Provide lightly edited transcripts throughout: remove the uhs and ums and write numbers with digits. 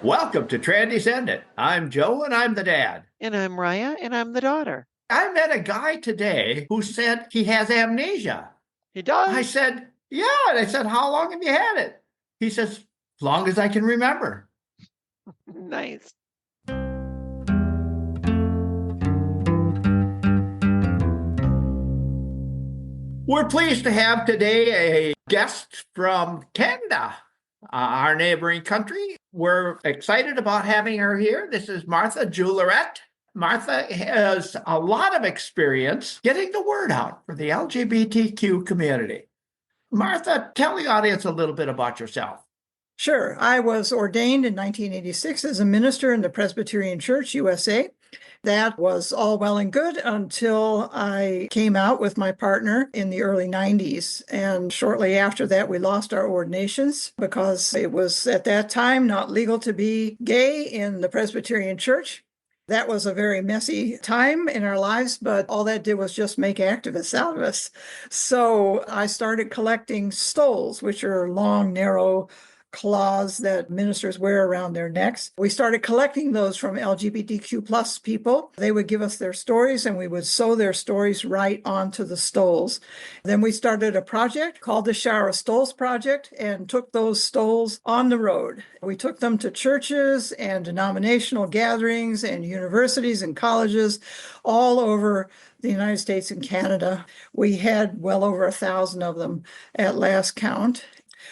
Welcome to Transcendent. I'm Joe and I'm the dad. And I'm Raya, and I'm the daughter. I met a guy today who said he has amnesia. He I does? said, yeah. And I said, how long have you had it? He says, as long as I can remember. Nice. We're pleased to have today a guest from Canada, our neighboring country. We're excited about having her here. This is Martha Juillerat. Martha has a lot of experience getting the word out for the LGBTQ community. Martha, tell the audience a little bit about yourself. Sure. I was ordained in 1986 as a minister in the Presbyterian Church, USA. That was all well and good until I came out with my partner in the early 90s. And shortly after that, we lost our ordinations because it was at that time not legal to be gay in the Presbyterian Church. That was a very messy time in our lives, but all that did was just make activists out of us. So I started collecting stoles, which are long, narrow claws that ministers wear around their necks. We started collecting those from LGBTQ plus people. They would give us their stories and we would sew their stories right onto the stoles. Then we started a project called the Juillerat Stoles Project and took those stoles on the road. We took them to churches and denominational gatherings and universities and colleges all over the United States and Canada. We had well over 1,000 of them at last count.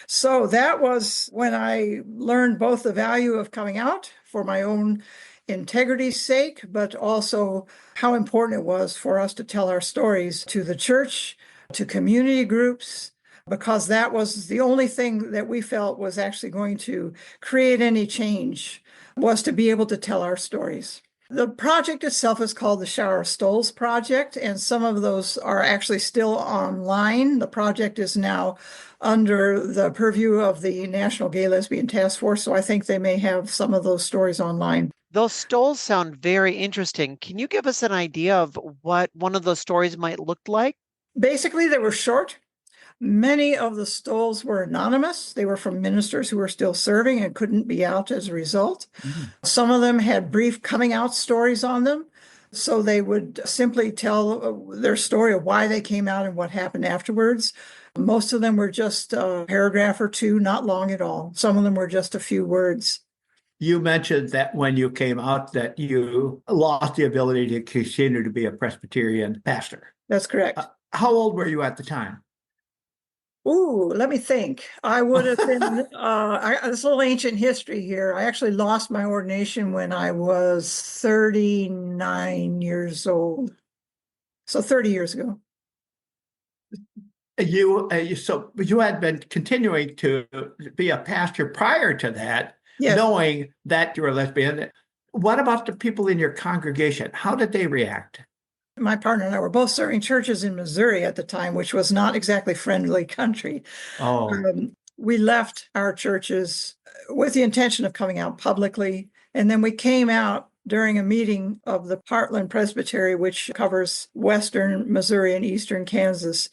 So that was when I learned both the value of coming out for my own integrity's sake, but also how important it was for us to tell our stories to the church, to community groups, because that was the only thing that we felt was actually going to create any change, was to be able to tell our stories. The project itself is called the Juillerat Stoles Project, and some of those are actually still online. The project is now under the purview of the National Gay Lesbian Task Force, so I think they may have some of those stories online. Those stoles sound very interesting. Can you give us an idea of what one of those stories might look like? Basically, they were short. Many of the stoles were anonymous. They were from ministers who were still serving and couldn't be out as a result. Some of them had brief coming out stories on them. So they would simply tell their story of why they came out and what happened afterwards. Most of them were just a paragraph or two, not long at all. Some of them were just a few words. You mentioned that when you came out that you lost the ability to continue to be a Presbyterian pastor. That's correct. How old were you at the time? Ooh, let me think. I would have been, it's a little ancient history here. I actually lost my ordination when I was 39 years old. So 30 years ago. So you had been continuing to be a pastor prior to that, Yes. knowing that you were a lesbian. What about the people in your congregation? How did they react? My partner and I were both serving churches in Missouri at the time, which was not exactly friendly country. Oh, We left our churches with the intention of coming out publicly. And then we came out during a meeting of the Heartland Presbytery, which covers Western Missouri and Eastern Kansas.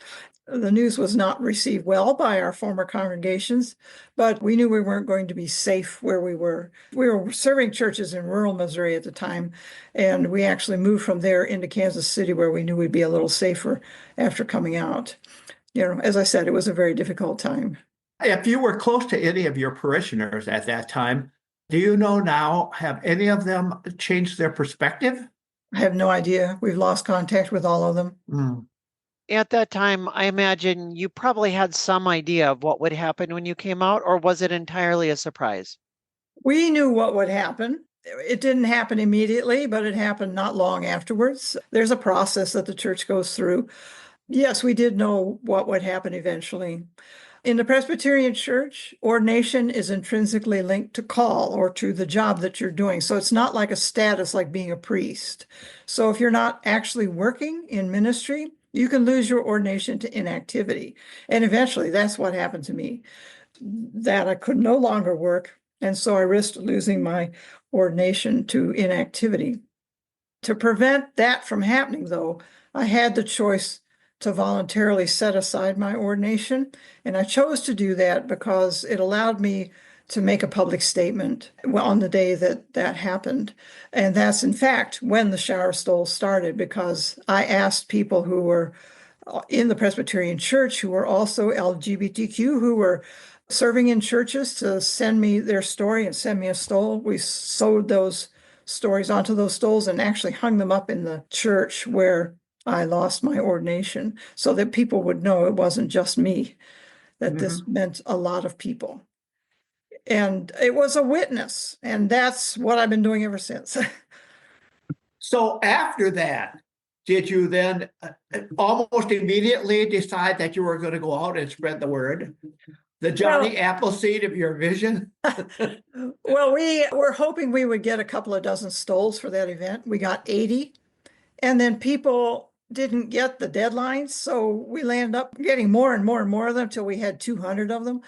The news was not received well by our former congregations, but we knew we weren't going to be safe where we were. We were serving churches in rural Missouri at the time, and we actually moved from there into Kansas City, where we knew we'd be a little safer after coming out. As I said, it was a very difficult time. if you were close to any of your parishioners at that time, do you know now, have any of them changed their perspective? I have no idea. We've lost contact with all of them. At that time, I imagine you probably had some idea of what would happen when you came out, or was it entirely a surprise? We knew what would happen. It didn't happen immediately, but it happened not long afterwards. There's a process that the church goes through. Yes, we did know what would happen eventually. In the Presbyterian Church, ordination is intrinsically linked to call or to the job that you're doing. So it's not like a status like being a priest. So if you're not actually working in ministry, you can lose your ordination to inactivity. And eventually that's what happened to me, that I could no longer work. And so I risked losing my ordination to inactivity. To prevent that from happening, though, I had the choice to voluntarily set aside my ordination. And I chose to do that because it allowed me to make a public statement on the day that that happened. And that's, in fact, when the shower stoles started, because I asked people who were in the Presbyterian Church, who were also LGBTQ, who were serving in churches, to send me their story and send me a stole. We sewed those stories onto those stoles and actually hung them up in the church where I lost my ordination, so that people would know it wasn't just me, that this meant a lot of people. And it was a witness, and that's what I've been doing ever since. So after that, did you then almost immediately decide that you were going to go out and spread the word? The Johnny Appleseed of your vision? Well, we were hoping we would get a couple of dozen stoles for that event. We got 80, and then people didn't get the deadlines, so we landed up getting more and more and more of them till we had 200 of them.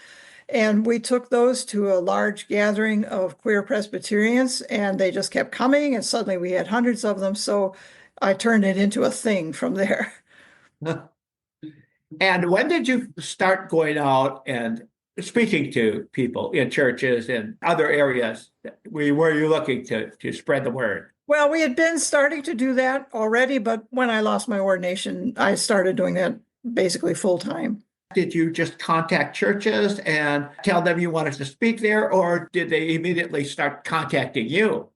And we took those to a large gathering of queer Presbyterians, and they just kept coming, and suddenly we had hundreds of them. So I turned it into a thing from there. And when did you start going out and speaking to people in churches and other areas? Were you looking to spread the word? Well, we had been starting to do that already, but when I lost my ordination, I started doing that basically full time. Did you just contact churches and tell them you wanted to speak there, or did they immediately start contacting you?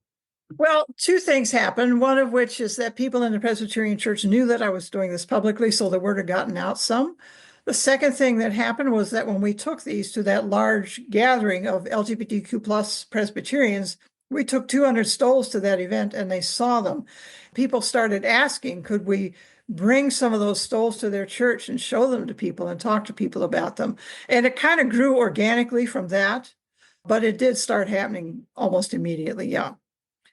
Well, two things happened, one of which is that people in the Presbyterian Church knew that I was doing this publicly, so the word had gotten out some. The second thing that happened was that when we took these to that large gathering of LGBTQ plus Presbyterians, we took 200 stoles to that event, and they saw them. People started asking, could we bring some of those stoles to their church and show them to people and talk to people about them? And it kind of grew organically from that, but it did start happening almost immediately, yeah.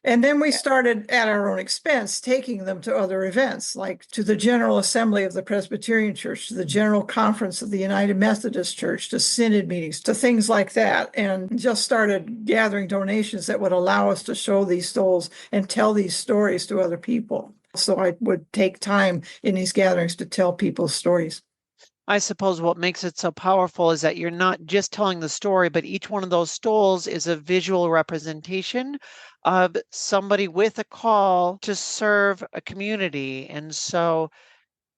And then we started at our own expense, taking them to other events, like to the General Assembly of the Presbyterian Church, to the General Conference of the United Methodist Church, to synod meetings, to things like that, and just started gathering donations that would allow us to show these stoles and tell these stories to other people. So I would take time in these gatherings to tell people's stories. I suppose what makes it so powerful is that you're not just telling the story, but each one of those stoles is a visual representation of somebody with a call to serve a community. And so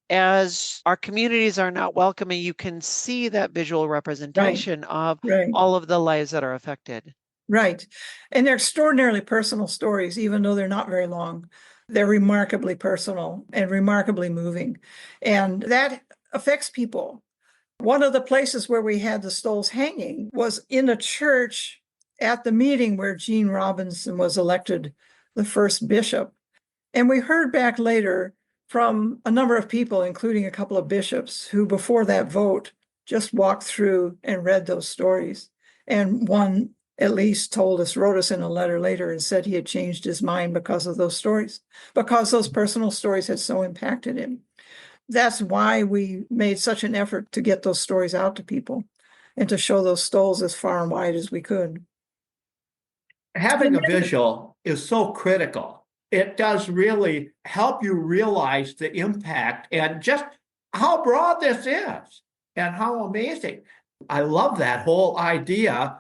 as our communities are not welcoming, you can see that visual representation of all of the lives that are affected. Right. And they're extraordinarily personal stories, even though they're not very long. They're remarkably personal and remarkably moving. And that affects people. One of the places where we had the stoles hanging was in a church at the meeting where Gene Robinson was elected the first bishop. And we heard back later from a number of people, including a couple of bishops, who before that vote just walked through and read those stories. And one at least wrote us in a letter later and said he had changed his mind because of those stories, because those personal stories had so impacted him. That's why we made such an effort to get those stories out to people and to show those stoles as far and wide as we could. Having a visual is so critical. It does really help you realize the impact and just how broad this is and how amazing. I love that whole idea.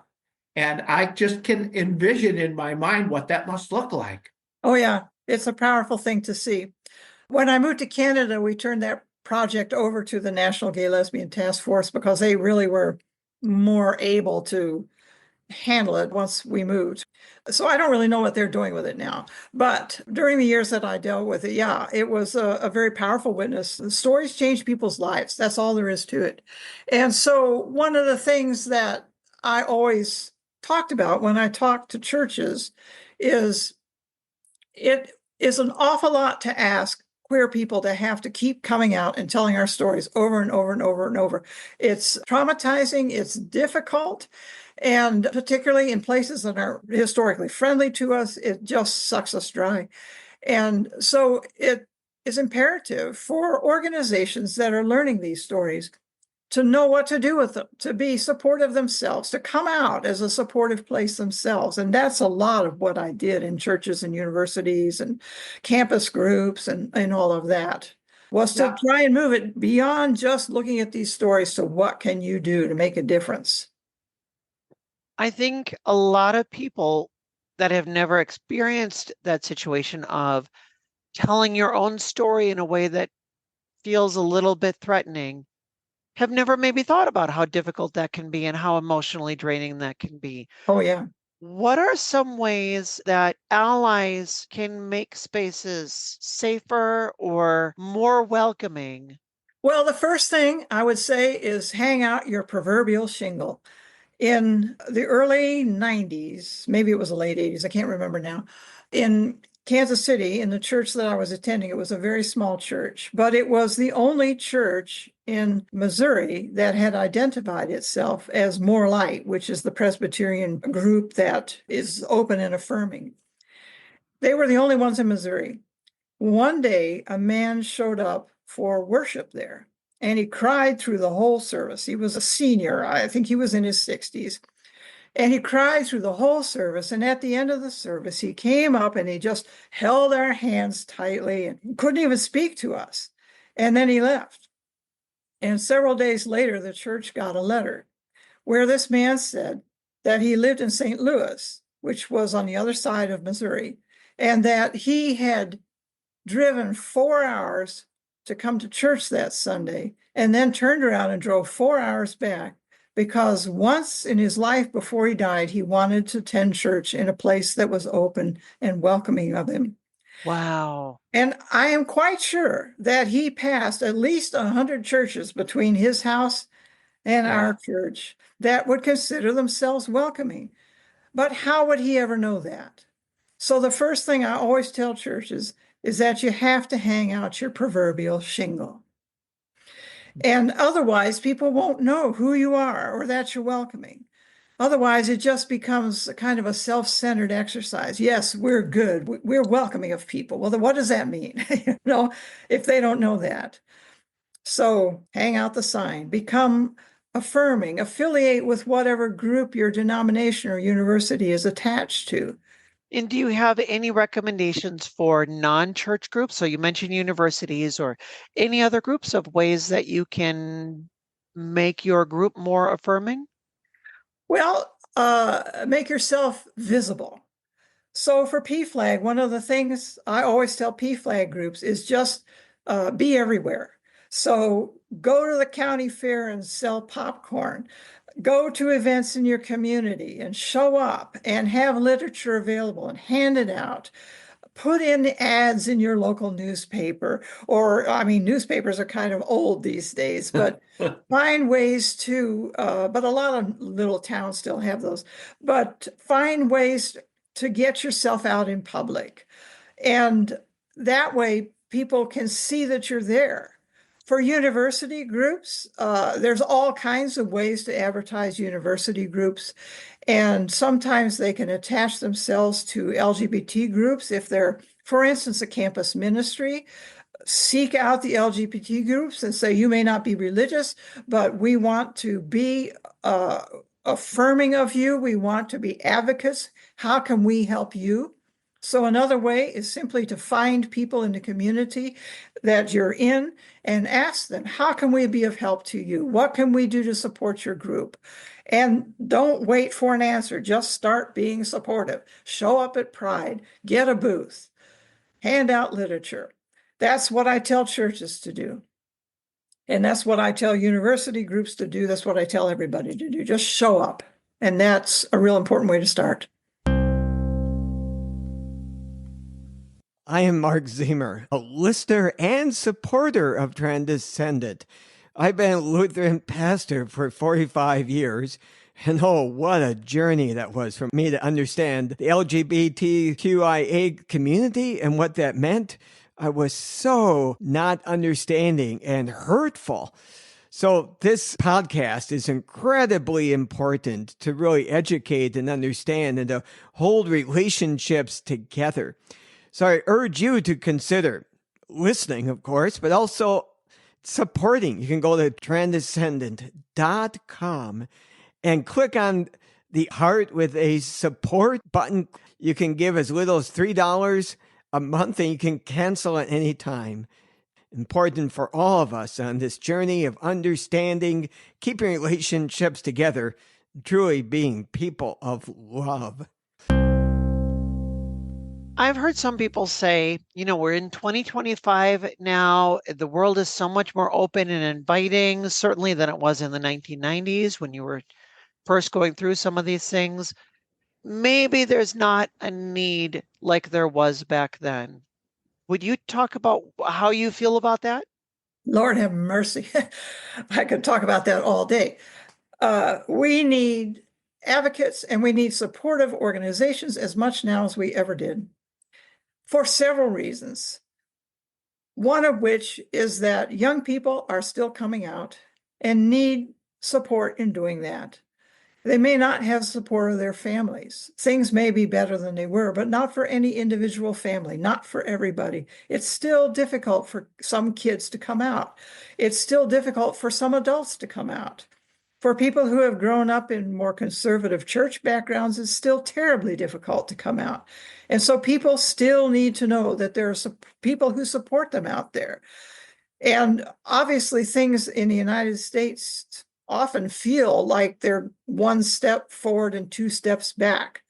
And I just can envision in my mind what that must look like. Oh, yeah. It's a powerful thing to see. When I moved to Canada, we turned that project over to the National Gay Lesbian Task Force because they really were more able to handle it once we moved. So I don't really know what they're doing with it now. But during the years that I dealt with it, yeah, it was a very powerful witness. The stories change people's lives. That's all there is to it. And so one of the things that I always talked about when I talked to churches is it is an awful lot to ask queer people to have to keep coming out and telling our stories over and over and over and over. It's traumatizing, it's difficult, and particularly in places that are historically friendly to us, it just sucks us dry. And so it is imperative for organizations that are learning these stories to know what to do with them, to be supportive themselves, to come out as a supportive place themselves. And that's a lot of what I did in churches and universities and campus groups and all of that, was to try and move it beyond just looking at these stories to what can you do to make a difference. I think a lot of people that have never experienced that situation of telling your own story in a way that feels a little bit threatening have never maybe thought about how difficult that can be and how emotionally draining that can be. Oh, yeah. What are some ways that allies can make spaces safer or more welcoming? Well, the first thing I would say is hang out your proverbial shingle. In the early 90s, maybe it was the late 80s, I can't remember now, in Kansas City, in the church that I was attending, it was a very small church, but it was the only church in Missouri that had identified itself as More Light, which is the Presbyterian group that is open and affirming. They were the only ones in Missouri. One day, a man showed up for worship there, and he cried through the whole service. He was a senior. I think he was in his 60s. And he cried through the whole service. And at the end of the service, he came up and he just held our hands tightly and couldn't even speak to us. And then he left. And several days later, the church got a letter where this man said that he lived in St. Louis, which was on the other side of Missouri, and that he had driven 4 hours to come to church that Sunday and then turned around and drove 4 hours back because once in his life before he died, he wanted to attend church in a place that was open and welcoming of him. Wow. And I am quite sure that he passed at least 100 churches between his house and our church that would consider themselves welcoming. But how would he ever know that? So the first thing I always tell churches is that you have to hang out your proverbial shingle. And otherwise, people won't know who you are or that you're welcoming. Otherwise, it just becomes a kind of a self-centered exercise. Yes, we're good. We're welcoming of people. Well, then what does that mean? If they don't know that. So hang out the sign, become affirming, affiliate with whatever group your denomination or university is attached to. And do you have any recommendations for non-church groups? So you mentioned universities or any other groups of ways that you can make your group more affirming? Well, make yourself visible. So for PFLAG, one of the things I always tell PFLAG groups is just be everywhere. So go to the county fair and sell popcorn. Go to events in your community and show up and have literature available and hand it out. Put in ads in your local newspaper, or I mean, newspapers are kind of old these days, but find ways to, but a lot of little towns still have those, but find ways to get yourself out in public. And that way people can see that you're there. For university groups, there's all kinds of ways to advertise university groups. And sometimes they can attach themselves to LGBT groups. If they're, for instance, a campus ministry, seek out the LGBT groups and say, you may not be religious, but we want to be affirming of you. We want to be advocates. How can we help you? So another way is simply to find people in the community that you're in and ask them, how can we be of help to you? What can we do to support your group? And don't wait for an answer. Just start being supportive. Show up at Pride, get a booth, hand out literature. That's what I tell churches to do. And that's what I tell university groups to do. That's what I tell everybody to do. Just show up. And that's a real important way to start. I am Mark Ziemer, a listener and supporter of Transcendent. I've been a Lutheran pastor for 45 years, and oh, what a journey that was for me to understand the LGBTQIA community and what that meant. I was so not understanding and hurtful. So this podcast is incredibly important to really educate and understand and to hold relationships together. So I urge you to consider listening, of course, but also supporting. You can go to transcendent.com and click on the heart with a support button. You can give as little as $3 a month, and you can cancel at any time. Important for all of us on this journey of understanding, keeping relationships together, truly being people of love. I've heard some people say, we're in 2025 now. The world is so much more open and inviting, certainly than it was in the 1990s when you were first going through some of these things. Maybe there's not a need like there was back then. Would you talk about how you feel about that? Lord have mercy. I could talk about that all day. We need advocates and we need supportive organizations as much now as we ever did, for several reasons. One of which is that young people are still coming out and need support in doing that. They may not have support of their families. Things may be better than they were, but not for any individual family, not for everybody. It's still difficult for some kids to come out. It's still difficult for some adults to come out. For people who have grown up in more conservative church backgrounds, it's still terribly difficult to come out. And so people still need to know that there are people who support them out there. And obviously things in the United States often feel like they're one step forward and two steps back.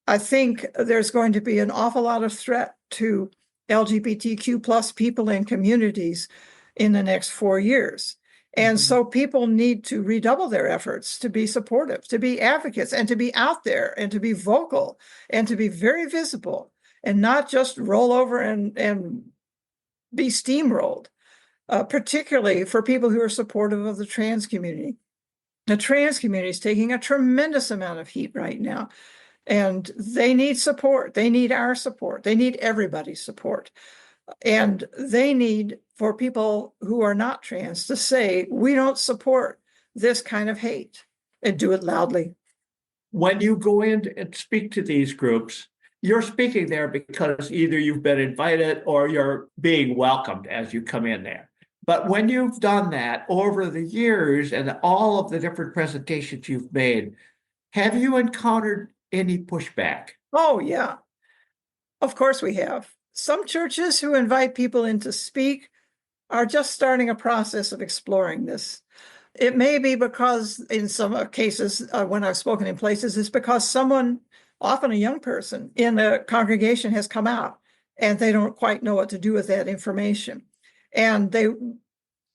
I think there's going to be an awful lot of threat to LGBTQ plus people and communities in the next 4 years. And so people need to redouble their efforts to be supportive, to be advocates, and to be out there and to be vocal and to be very visible and not just roll over and be steamrolled. Particularly for people who are supportive of the trans community. The trans community is taking a tremendous amount of heat right now, and they need support. They need our support. They need everybody's support. And they need for people who are not trans to say, we don't support this kind of hate, and do it loudly. When you go in and speak to these groups, you're speaking there because either you've been invited or you're being welcomed as you come in there. But when you've done that over the years and all of the different presentations you've made, have you encountered any pushback? Oh, yeah. Of course we have. Some churches who invite people in to speak are just starting a process of exploring this. It may be because in some cases, when I've spoken in places, it's because someone, often a young person in the congregation, has come out and they don't quite know what to do with that information. And they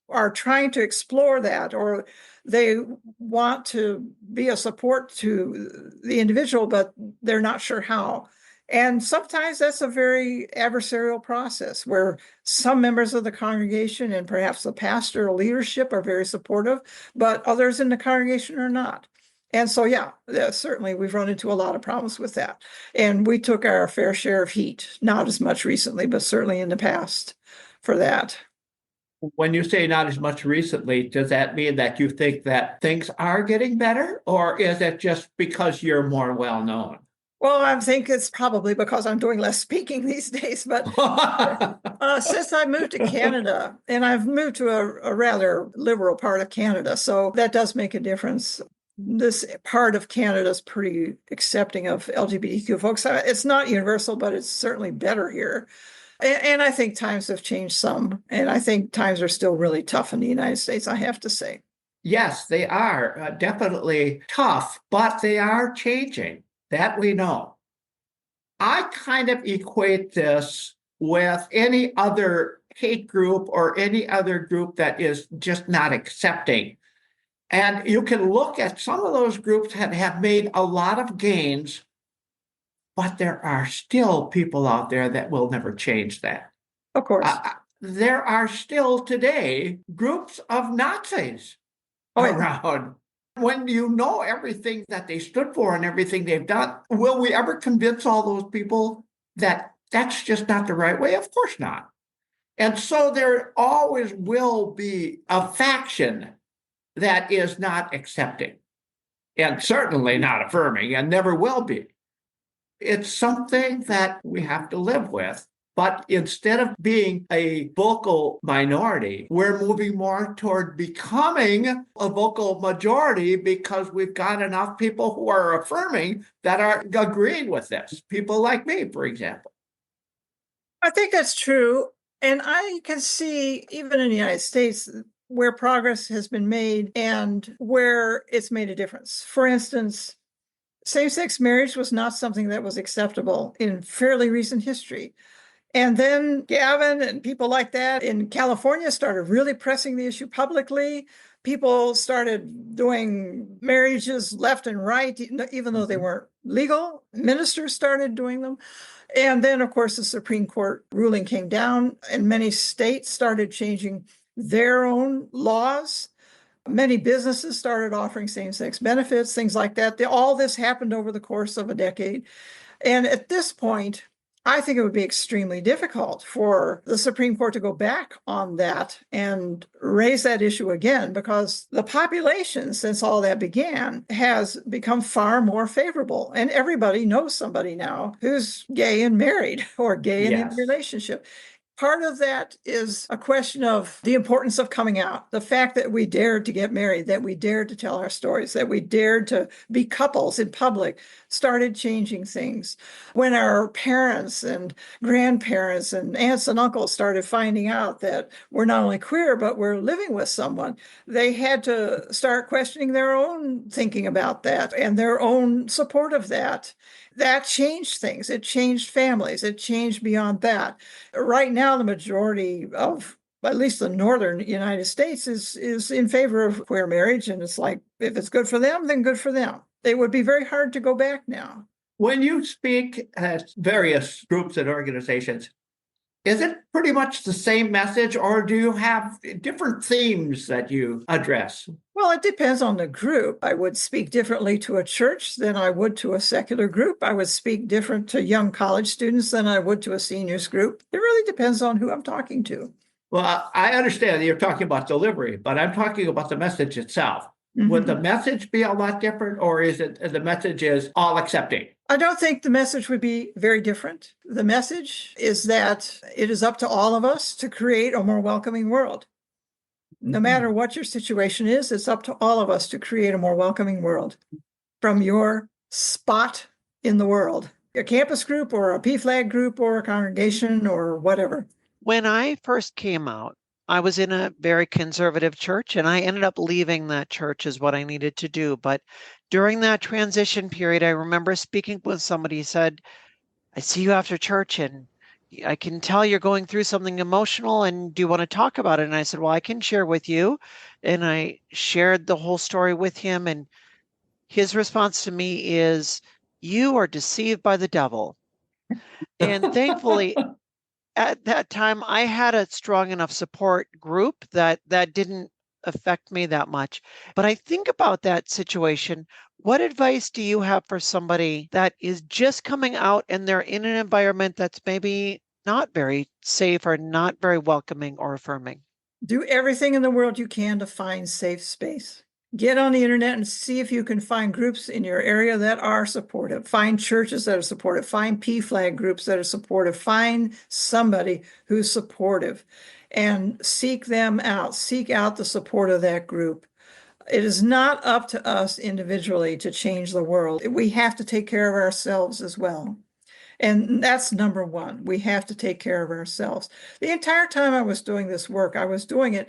are trying to explore that, or they want to be a support to the individual, but they're not sure how. And sometimes that's a very adversarial process where some members of the congregation and perhaps the pastoral leadership are very supportive, but others in the congregation are not. And so, yeah, certainly we've run into a lot of problems with that. And we took our fair share of heat, not as much recently, but certainly in the past for that. When you say not as much recently, does that mean that you think that things are getting better, or is it just because you're more well known? Well, I think it's probably because I'm doing less speaking these days, but since I moved to Canada, and I've moved to a rather liberal part of Canada, so that does make a difference. This part of Canada is pretty accepting of LGBTQ folks. It's not universal, but it's certainly better here. And I think times have changed some, and I think times are still really tough in the United States, I have to say. Yes, they are definitely tough, but they are changing. That we know. I kind of equate this with any other hate group or any other group that is just not accepting. And you can look at some of those groups that have made a lot of gains, but there are still people out there that will never change that. Of course. There are still today groups of Nazis around. When you know everything that they stood for and everything they've done, will we ever convince all those people that that's just not the right way? Of course not. And so there always will be a faction that is not accepting and certainly not affirming and never will be. It's something that we have to live with. But instead of being a vocal minority, we're moving more toward becoming a vocal majority because we've got enough people who are affirming that are agreeing with this. People like me, for example. I think that's true. And I can see, even in the United States, where progress has been made and where it's made a difference. For instance, same-sex marriage was not something that was acceptable in fairly recent history. And then Gavin and people like that in California started really pressing the issue publicly. People started doing marriages left and right, even though they weren't legal. Ministers started doing them. And then, of course, the Supreme Court ruling came down, and many states started changing their own laws. Many businesses started offering same-sex benefits, things like that. All this happened over the course of a decade. And at this point, I think it would be extremely difficult for the Supreme Court to go back on that and raise that issue again, because the population, since all that began, has become far more favorable. And everybody knows somebody now who's gay and married or gay and in a relationship. Part of that is a question of the importance of coming out, the fact that we dared to get married, that we dared to tell our stories, that we dared to be couples in public, started changing things. When our parents and grandparents and aunts and uncles started finding out that we're not only queer, but we're living with someone, they had to start questioning their own thinking about that and their own support of that. That changed things. It changed families. It changed beyond that. Right now, the majority of at least the northern United States is in favor of queer marriage. And it's like, if it's good for them, then good for them. It would be very hard to go back now. When you speak at various groups and organizations, is it pretty much the same message, or do you have different themes that you address? Well, it depends on the group. I would speak differently to a church than I would to a secular group. I would speak different to young college students than I would to a seniors group. It really depends on who I'm talking to. Well, I understand that you're talking about delivery, but I'm talking about the message itself. Mm-hmm. Would the message be a lot different, or is it the message is all accepting? I don't think the message would be very different. The message is that it is up to all of us to create a more welcoming world. No matter what your situation is, it's up to all of us to create a more welcoming world from your spot in the world, a campus group or a PFLAG group or a congregation or whatever. When I first came out, I was in a very conservative church, and I ended up leaving that church is what I needed to do. But during that transition period, I remember speaking with somebody who said, I see you after church and I can tell you're going through something emotional, and do you want to talk about it? And I said, well, I can share with you. And I shared the whole story with him. And his response to me is, you are deceived by the devil. And thankfully, at that time, I had a strong enough support group that didn't affect me that much. But I think about that situation. What advice do you have for somebody that is just coming out and they're in an environment that's maybe not very safe or not very welcoming or affirming? Do everything in the world you can to find safe space. Get on the internet and see if you can find groups in your area that are supportive. Find churches that are supportive. Find PFLAG groups that are supportive. Find somebody who's supportive and seek them out. Seek out the support of that group. It is not up to us individually to change the world. We have to take care of ourselves as well. And that's number one. We have to take care of ourselves. The entire time I was doing this work, I was doing it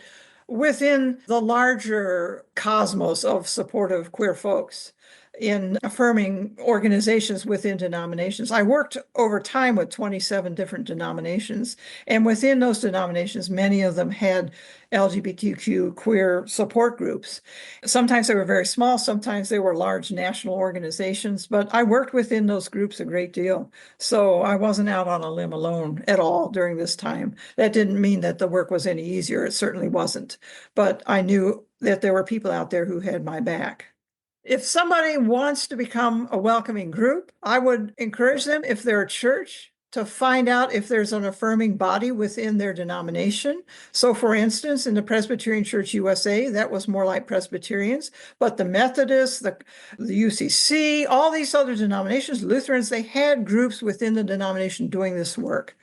within the larger cosmos of supportive queer folks in affirming organizations within denominations. I worked over time with 27 different denominations, and within those denominations, many of them had LGBTQ queer support groups. Sometimes they were very small, sometimes they were large national organizations, but I worked within those groups a great deal. So I wasn't out on a limb alone at all during this time. That didn't mean that the work was any easier. It certainly wasn't. But I knew that there were people out there who had my back. If somebody wants to become a welcoming group, I would encourage them, if they're a church, to find out if there's an affirming body within their denomination. So for instance, in the Presbyterian Church USA, that was more like Presbyterians, but the Methodists, the UCC, all these other denominations, Lutherans, they had groups within the denomination doing this work.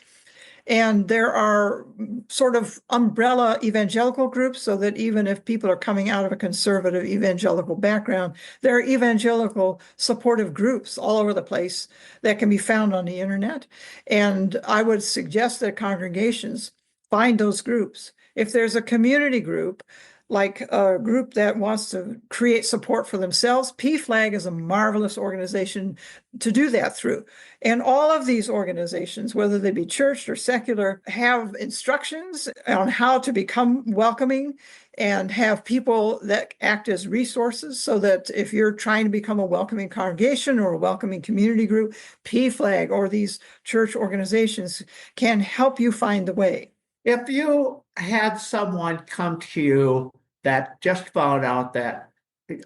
And there are sort of umbrella evangelical groups, so that even if people are coming out of a conservative evangelical background, there are evangelical supportive groups all over the place that can be found on the internet. And I would suggest that congregations find those groups. If there's a community group, like a group that wants to create support for themselves, PFLAG is a marvelous organization to do that through. And all of these organizations, whether they be church or secular, have instructions on how to become welcoming and have people that act as resources, so that if you're trying to become a welcoming congregation or a welcoming community group, PFLAG or these church organizations can help you find the way. If you had someone come to you that just found out that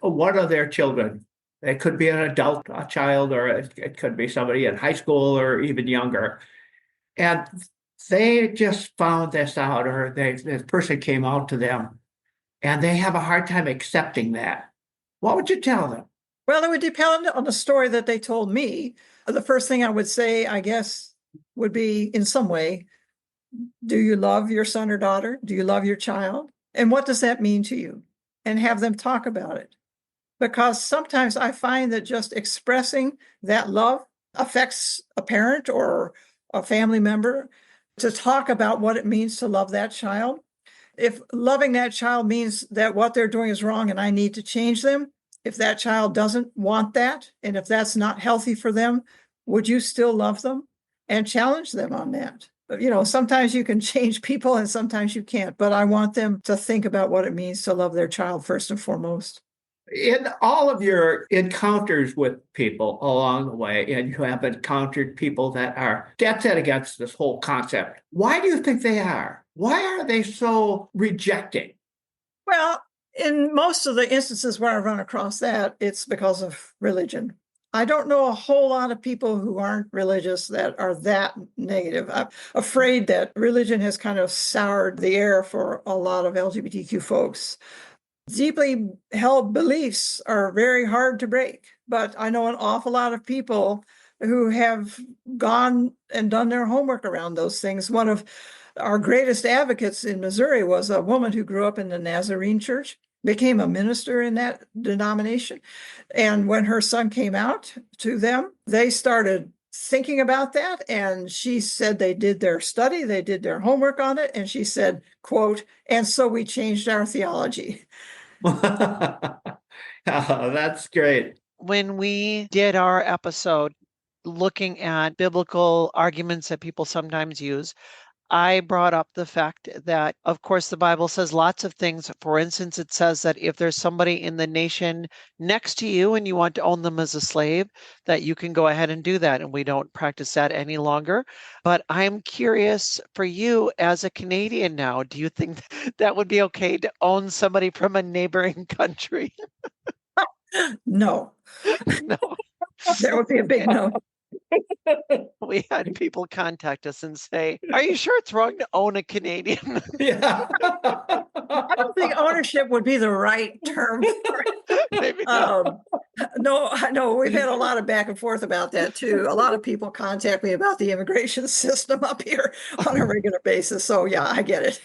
one of their children, it could be an adult, a child, or it could be somebody in high school or even younger, and they just found this out, or this person came out to them, and they have a hard time accepting that, what would you tell them? Well, it would depend on the story that they told me. The first thing I would say, I guess, would be in some way, do you love your son or daughter? Do you love your child? And what does that mean to you? And have them talk about it. Because sometimes I find that just expressing that love affects a parent or a family member to talk about what it means to love that child. If loving that child means that what they're doing is wrong and I need to change them, if that child doesn't want that, and if that's not healthy for them, would you still love them? And challenge them on that. But, sometimes you can change people and sometimes you can't, but I want them to think about what it means to love their child first and foremost. In all of your encounters with people along the way, and you have encountered people that are dead set against this whole concept, why do you think they are? Why are they so rejecting? Well, in most of the instances where I run across that, it's because of religion. I don't know a whole lot of people who aren't religious that are that negative. I'm afraid that religion has kind of soured the air for a lot of LGBTQ folks. Deeply held beliefs are very hard to break, but I know an awful lot of people who have gone and done their homework around those things. One of our greatest advocates in Missouri was a woman who grew up in the Nazarene church, became a minister in that denomination. And when her son came out to them, they started thinking about that. And she said they did their study, they did their homework on it. And she said, quote, and so we changed our theology. Oh, that's great. When we did our episode looking at biblical arguments that people sometimes use, I brought up the fact that, of course, the Bible says lots of things. For instance, it says that if there's somebody in the nation next to you and you want to own them as a slave, that you can go ahead and do that. And we don't practice that any longer. But I'm curious for you as a Canadian now, do you think that would be okay to own somebody from a neighboring country? No. No. That would be a big no. We had people contact us and say, are you sure it's wrong to own a Canadian? Yeah. I don't think ownership would be the right term for it. Maybe not. No, we've had a lot of back and forth about that too. A lot of people contact me about the immigration system up here on a regular basis. So yeah, I get it.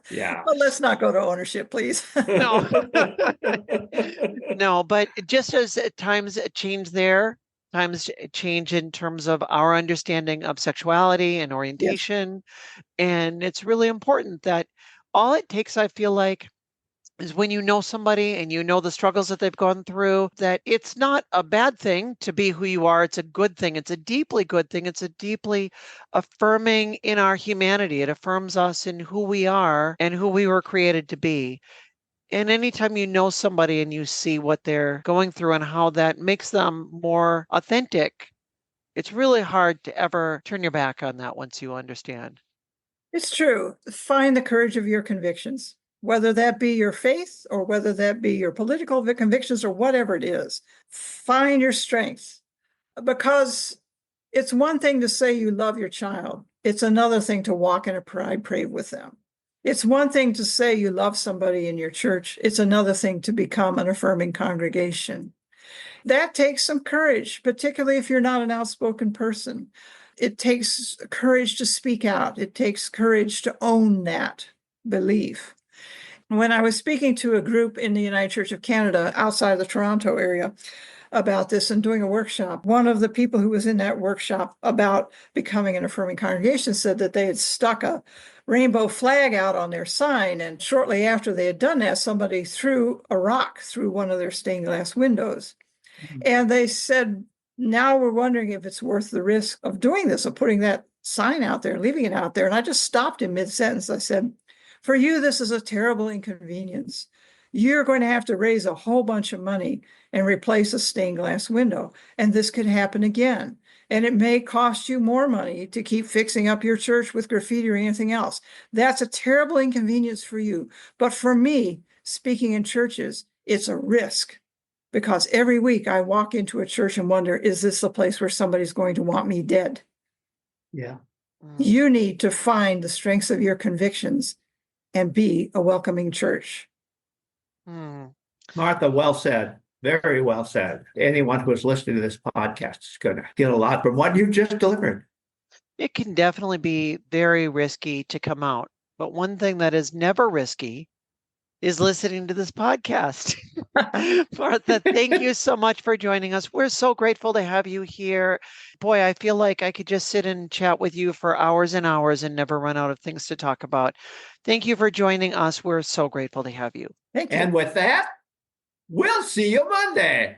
Yeah. But let's not go to ownership, please. No. No, but just as times change there, times change in terms of our understanding of sexuality and orientation. Yes. And it's really important that all it takes, I feel like, is when you know somebody and you know the struggles that they've gone through, that it's not a bad thing to be who you are. It's a good thing. It's a deeply good thing. It's a deeply affirming in our humanity. It affirms us in who we are and who we were created to be. And anytime you know somebody and you see what they're going through and how that makes them more authentic, it's really hard to ever turn your back on that once you understand. It's true. Find the courage of your convictions, whether that be your faith or whether that be your political convictions or whatever it is. Find your strength, because it's one thing to say you love your child. It's another thing to walk in a pride parade with them. It's one thing to say you love somebody in your church. It's another thing to become an affirming congregation. That takes some courage, particularly if you're not an outspoken person. It takes courage to speak out. It takes courage to own that belief. When I was speaking to a group in the United Church of Canada outside of the Toronto area about this and doing a workshop, one of the people who was in that workshop about becoming an affirming congregation said that they had stuck a rainbow flag out on their sign. And shortly after they had done that, somebody threw a rock through one of their stained glass windows. And they said, now we're wondering if it's worth the risk of doing this, of putting that sign out there, leaving it out there. And I just stopped in mid-sentence. I said, for you, this is a terrible inconvenience. You're going to have to raise a whole bunch of money and replace a stained glass window. And this could happen again. And it may cost you more money to keep fixing up your church with graffiti or anything else. That's a terrible inconvenience for you. But for me, speaking in churches, it's a risk. Because every week I walk into a church and wonder, is this the place where somebody's going to want me dead? Yeah. You need to find the strengths of your convictions and be a welcoming church. Martha, well said. Very well said. Anyone who is listening to this podcast is going to get a lot from what you just delivered. It can definitely be very risky to come out. But one thing that is never risky is listening to this podcast. Martha, thank you so much for joining us. We're so grateful to have you here. Boy, I feel like I could just sit and chat with you for hours and hours and never run out of things to talk about. Thank you for joining us. We're so grateful to have you. Thank you. And with that, we'll see you Monday.